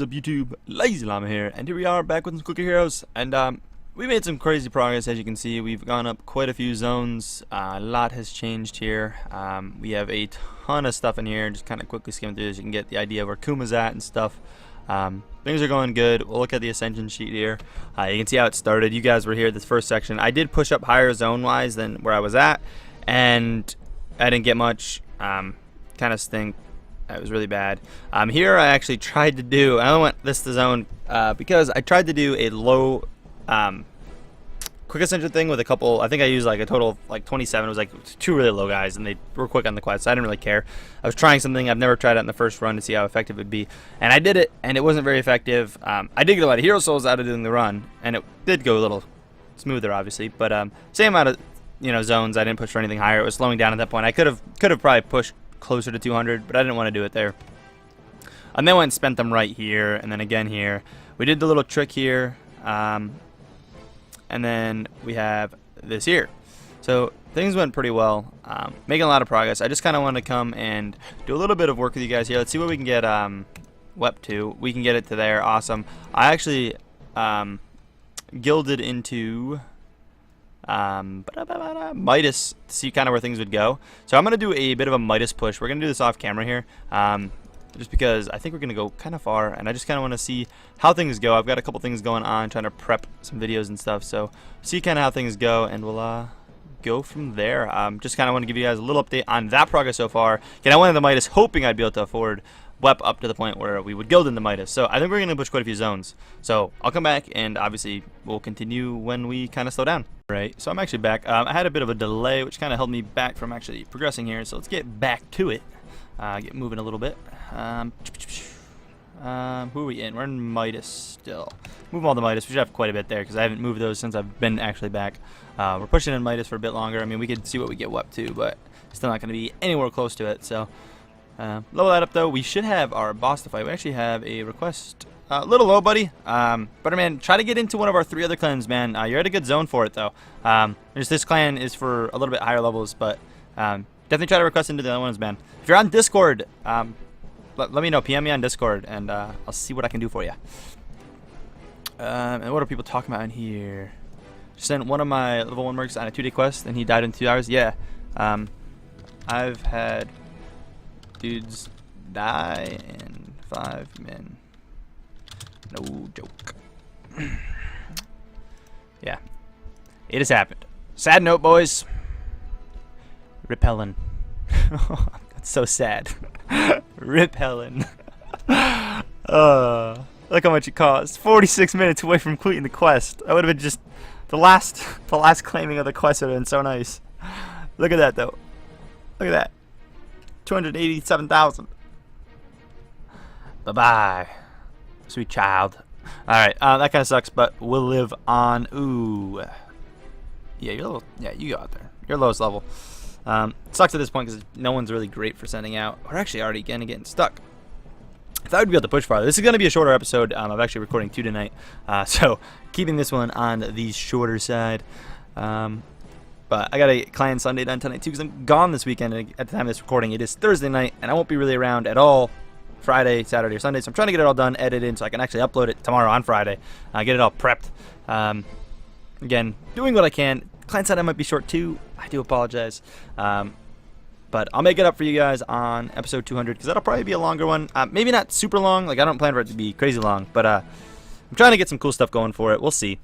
What is up, YouTube? LazeeLlama here, and here we are back with some Cookie Heroes. And we made some crazy progress. As you can see, we've gone up quite a few zones. A lot has changed here. We have a ton of stuff in here. Just kind of quickly skim through this, you can get the idea of where Kuma's at and stuff. Things are going good. We'll look at the ascension sheet here. You can see how it started. You guys were here this first section. I did push up higher zone-wise than where I was at, and I didn't get much. Kind of stink. It was really bad. Here I actually tried to do, I only went this to zone because I tried to do a low quick ascension thing with a couple. I think I used like a total of like 27. It was like two really low guys, and they were quick on the quest, so I didn't really care. I was trying something I've never tried out in the first run to see how effective it would be, and I did it, and it wasn't very effective. I did get a lot of hero souls out of doing the run, and it did go a little smoother, obviously, but same amount of zones. I didn't push for anything higher. It was slowing down at that point. I could have probably pushed closer to 200, but I didn't want to do it there. And then went and spent them right here, and then again here. We did the little trick here, and then we have this here. So things went pretty well, making a lot of progress. I just kind of wanted to come and do a little bit of work with you guys here. Let's see what we can get WEP to. We can get it to there. Awesome. I actually gilded into Midas to see kind of where things would go. So I'm going to do a bit of a Midas push. We're going to do this off camera here, just because I think we're going to go kind of far, and I just kind of want to see how things go. I've got a couple things going on, trying to prep some videos and stuff, so see kind of how things go, and we'll go from there. Just kind of want to give you guys a little update on that progress so far. Again, I went into Midas hoping I'd be able to afford WEP up to the point where we would gild into Midas. So I think we're going to push quite a few zones. So I'll come back, and obviously we'll continue when we kind of slow down. Right, so I'm actually back. I had a bit of a delay, which kind of held me back from actually progressing here. So let's get back to it. Get moving a little bit. Who are we in? We're in Midas still. Move all the Midas. We should have quite a bit there because I haven't moved those since I've been actually back. We're pushing in Midas for a bit longer. I mean, we could see what we get WEP to, but still not going to be anywhere close to it. So level that up though. We should have our boss to fight. We actually have a request. A little low, buddy. Butterman, try to get into one of our 3 other clans, man. You're at a good zone for it, though. This clan is for a little bit higher levels, but definitely try to request into the other ones, man. If you're on Discord, let me know. PM me on Discord, and I'll see what I can do for you. And what are people talking about in here? Just sent one of my level 1 mercs on a 2-day quest, and he died in 2 hours. Yeah. I've had dudes die in 5 min. No joke. Yeah. It has happened. Sad note, boys. Rip Helen. That's so sad. Rip Helen. Look how much it cost. 46 minutes away from completing the quest. That would have been just the last claiming of the quest would have been so nice. Look at that though. Look at that. 287,000. Bye-bye. Sweet child. Alright, that kind of sucks, but we'll live on. Ooh. Yeah, you're level. Yeah, you go out there. You're lowest level. Sucks at this point because no one's really great for sending out. We're actually already getting stuck. I thought we'd be able to push farther. This is going to be a shorter episode. I'm actually recording 2 tonight. So keeping this one on the shorter side. But I got a client Sunday done tonight too because I'm gone this weekend. At the time of this recording, it is Thursday night, and I won't be really around at all Friday, Saturday, or Sunday, so I'm trying to get it all done, edited, so I can actually upload it tomorrow on Friday, get it all prepped. Again, doing what I can. Client side I might be short too. I do apologize, but I'll make it up for you guys on episode 200 because that'll probably be a longer one. Maybe not super long. Like I don't plan for it to be crazy long, but I'm trying to get some cool stuff going for it. We'll see.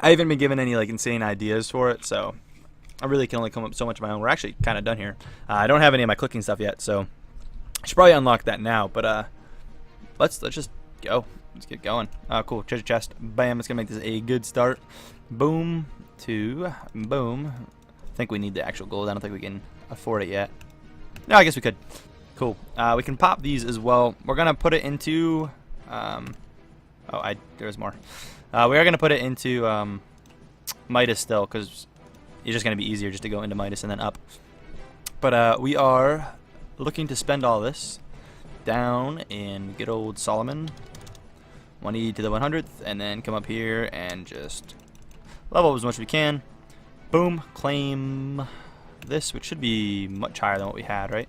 I haven't been given any like insane ideas for it, so I really can only come up with so much of my own. We're actually kind of done here. I don't have any of my clicking stuff yet, so I should probably unlock that now, but let's just go. Let's get going. Cool. Treasure chest. Bam. It's gonna make this a good start. Boom. To boom. I think we need the actual gold. I don't think we can afford it yet. No, I guess we could. Cool. We can pop these as well. We're gonna put it into. There's more. We are gonna put it into Midas still, because it's just gonna be easier just to go into Midas and then up. But we are looking to spend all this down in good old Solomon. 180 to the 100th, and then come up here and just level up as much as we can. Boom. Claim this, which should be much higher than what we had, right?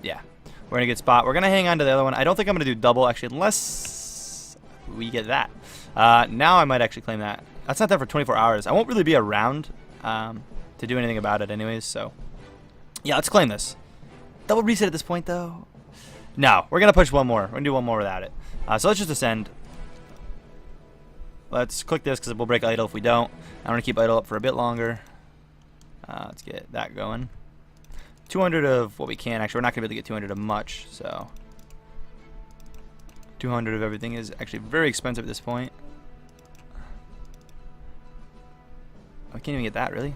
Yeah. We're in a good spot. We're going to hang on to the other one. I don't think I'm going to do double, actually, unless we get that. Now I might actually claim that. That's not there for 24 hours. I won't really be around to do anything about it anyways, so. Yeah, let's claim this. Double reset at this point, though. No, we're going to push one more. We're going to do one more without it. So let's just ascend. Let's click this because we'll break idle if we don't. I'm going to keep idle up for a bit longer. Let's get that going. 200 of what we can. Actually, we're not going to be able to get 200 of much, so 200 of everything is actually very expensive at this point. I can't even get that, really?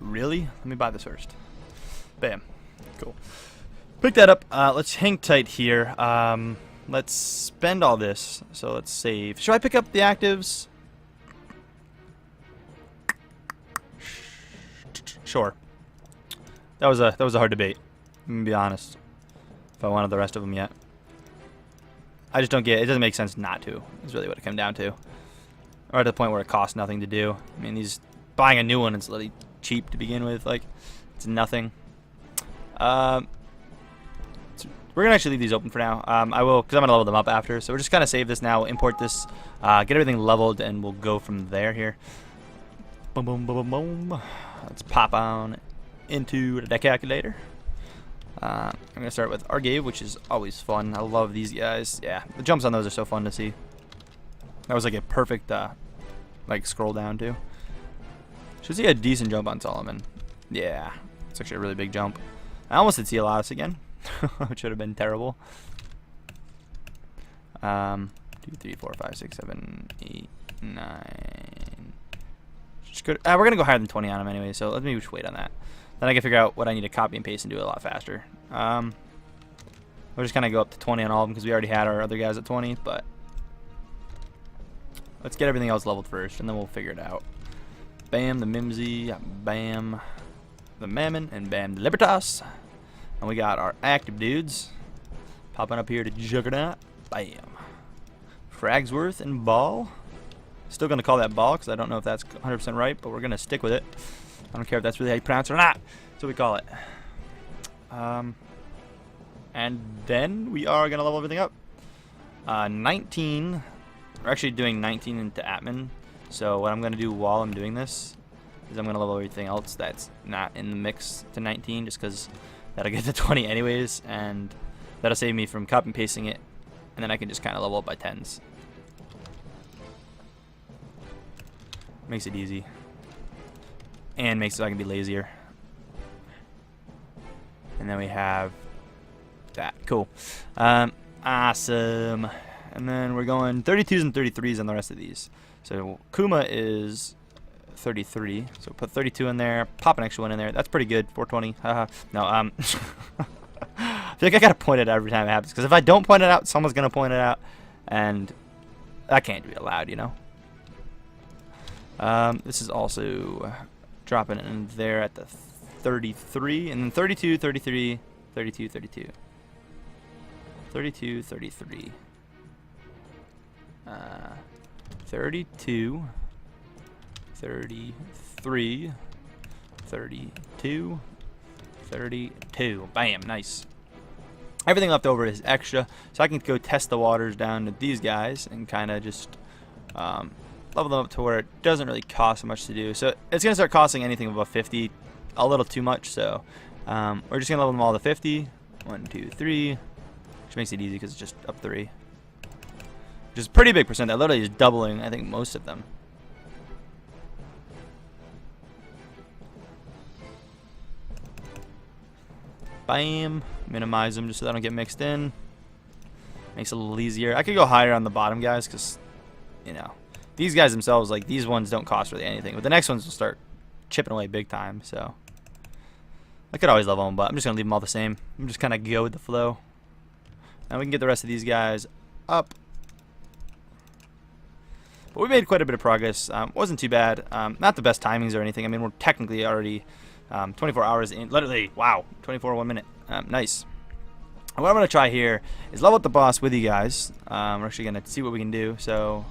Really? Let me buy this first. Bam. Cool. Pick that up. Let's hang tight here. Let's spend all this. So let's save. Should I pick up the actives? Sure. That was a hard debate. I'm gonna be honest. If I wanted the rest of them yet, I just don't get. It doesn't make sense not to. Is really what it came down to. Or at the point where it costs nothing to do. I mean, buying a new one is really cheap to begin with. Like, it's nothing. We're gonna actually leave these open for now. I will, because I'm gonna level them up after. So we're just gonna save this now, import this, get everything leveled, and we'll go from there here. Boom, boom, boom, boom, boom. Let's pop on into the calculator. I'm gonna start with Argave, which is always fun. I love these guys. Yeah, the jumps on those are so fun to see. That was like a perfect, like scroll down too. Should see a decent jump on Solomon. Yeah, it's actually a really big jump. I almost did see Elias again, which would have been terrible. 2, 3, 4, 5, 6, 7, 8, 9. Just go, we're gonna go higher than 20 on him anyway, so let me just wait on that. Then I can figure out what I need to copy and paste and do it a lot faster. We're just gonna go up to 20 on all of them because we already had our other guys at 20, but let's get everything else leveled first, and then we'll figure it out. Bam, the Mimsy, bam, the Mammon, and bam, the Libertas. And we got our active dudes popping up here to Juggernaut. Bam. Fragsworth and Ball. Still going to call that Ball because I don't know if that's 100% right, but we're going to stick with it. I don't care if that's really how you pronounce it or not. So we call it. And then we are going to level everything up. 19. We're actually doing 19 into Atman. So what I'm going to do while I'm doing this is I'm going to level everything else that's not in the mix to 19 just because that'll get to 20 anyways, and that'll save me from copy and pasting it, and then I can just kind of level up by 10s. Makes it easy. And makes it so I can be lazier. And then we have that. Cool. Awesome. And then we're going 32s and 33s on the rest of these. So Kuma is 33. So put 32 in there. Pop an extra one in there. That's pretty good. 420. Haha. No, I feel like I gotta point it out every time it happens. Because if I don't point it out, someone's gonna point it out. And that can't be allowed, you know. This is also dropping in there at the 33. And then 32, 33, 32, 32. 32, 33. 32, 33, 32, 32. Bam, nice. Everything left over is extra, so I can go test the waters down to these guys and kind of just level them up to where it doesn't really cost much to do. So it's going to start costing anything above 50, a little too much, so we're just going to level them all to 50. 1, 2, 3, which makes it easy because it's just up 3. Which is a pretty big percent. That literally is doubling, I think, most of them. Bam. Minimize them just so they don't get mixed in. Makes it a little easier. I could go higher on the bottom guys because, you know, these guys themselves, like, these ones don't cost really anything. But the next ones will start chipping away big time, so I could always level them, but I'm just going to leave them all the same. I'm just kind of go with the flow. And we can get the rest of these guys up. But we made quite a bit of progress. Wasn't too bad. Not the best timings or anything. I mean, we're technically already 24 hours in. Literally, wow, 24 1 minute. Nice. And what I'm going to try here is level up the boss with you guys. We're actually going to see what we can do. So,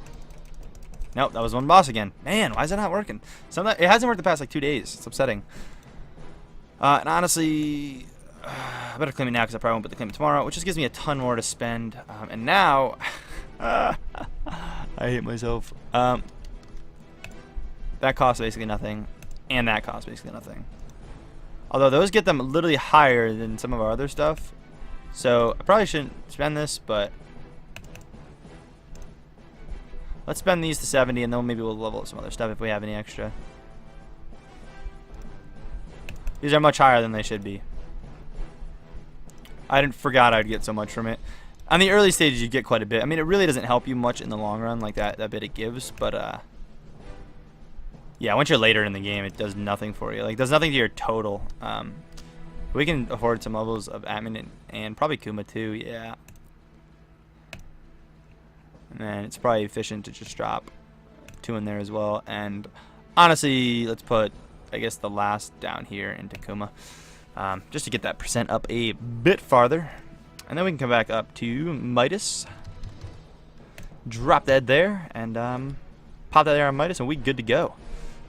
nope, that was one boss again. Man, why is that not working? It hasn't worked the past like 2 days. It's upsetting. And honestly, I better claim it now because I probably won't put the claim tomorrow, which just gives me a ton more to spend. And now, I hate myself. That costs basically nothing, and that costs basically nothing. Although those get them literally higher than some of our other stuff. So I probably shouldn't spend this, but let's spend these to 70, and then maybe we'll level up some other stuff if we have any extra. These are much higher than they should be. I forgot I'd get so much from it. On the early stages, you get quite a bit. I mean, it really doesn't help you much in the long run, like that bit it gives, but yeah, once you're later in the game, it does nothing for you. Like, it does nothing to your total. We can afford some levels of admin and probably Kuma too, yeah. And then it's probably efficient to just drop 2 in there as well. And honestly, let's put, I guess, the last down here into Kuma. Just to get that percent up a bit farther. And then we can come back up to Midas. Drop that there, and pop that there on Midas, and we good to go.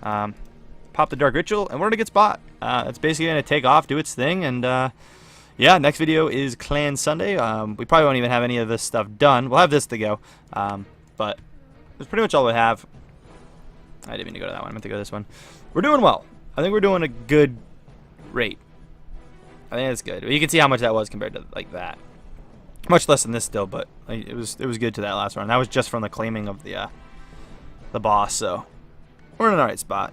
Pop the Dark Ritual, and we're in a good spot. It's basically going to take off, do its thing, and yeah, next video is Clan Sunday. We probably won't even have any of this stuff done. We'll have this to go, but that's pretty much all we have. I didn't mean to go to that one. I meant to go to this one. We're doing well. I think we're doing a good rate. I think it's good. You can see how much that was compared to like that. Much less than this still, but like, it was good to that last round. That was just from the claiming of the boss, so we're in the right spot.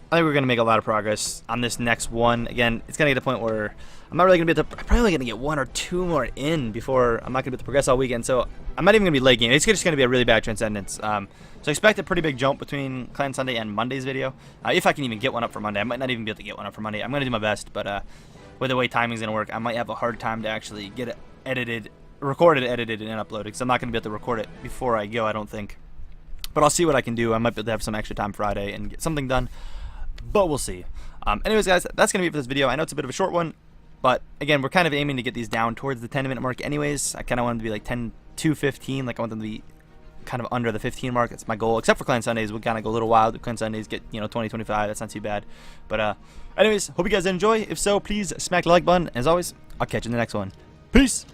I think we're going to make a lot of progress on this next one. Again, it's going to get to the point where I'm not really going to be able to, I'm probably going to get 1 or 2 more in before I'm not going to be able to progress all weekend. So I'm not even going to be late game. It's just going to be a really bad Transcendence. So expect a pretty big jump between Clan Sunday and Monday's video. If I can even get one up for Monday. I might not even be able to get one up for Monday. I'm going to do my best, but with the way timing's going to work, I might have a hard time to actually get it edited, recorded, edited, and uploaded, because I'm not going to be able to record it before I go, I don't think. But I'll see what I can do. I might be able to have some extra time Friday and get something done, but we'll see. Anyways, guys, that's going to be it for this video. I know it's a bit of a short one, but again, we're kind of aiming to get these down towards the 10-minute mark anyways. I kind of want them to be like 10 to 15, like I want them to be kind of under the 15 mark. That's my goal, except for Clan Sundays. We'll kind of go a little wild with Clan Sundays, get, 20, 25. That's not too bad. But anyways, hope you guys enjoy. If so, please smack the like button. As always, I'll catch you in the next one. Peace!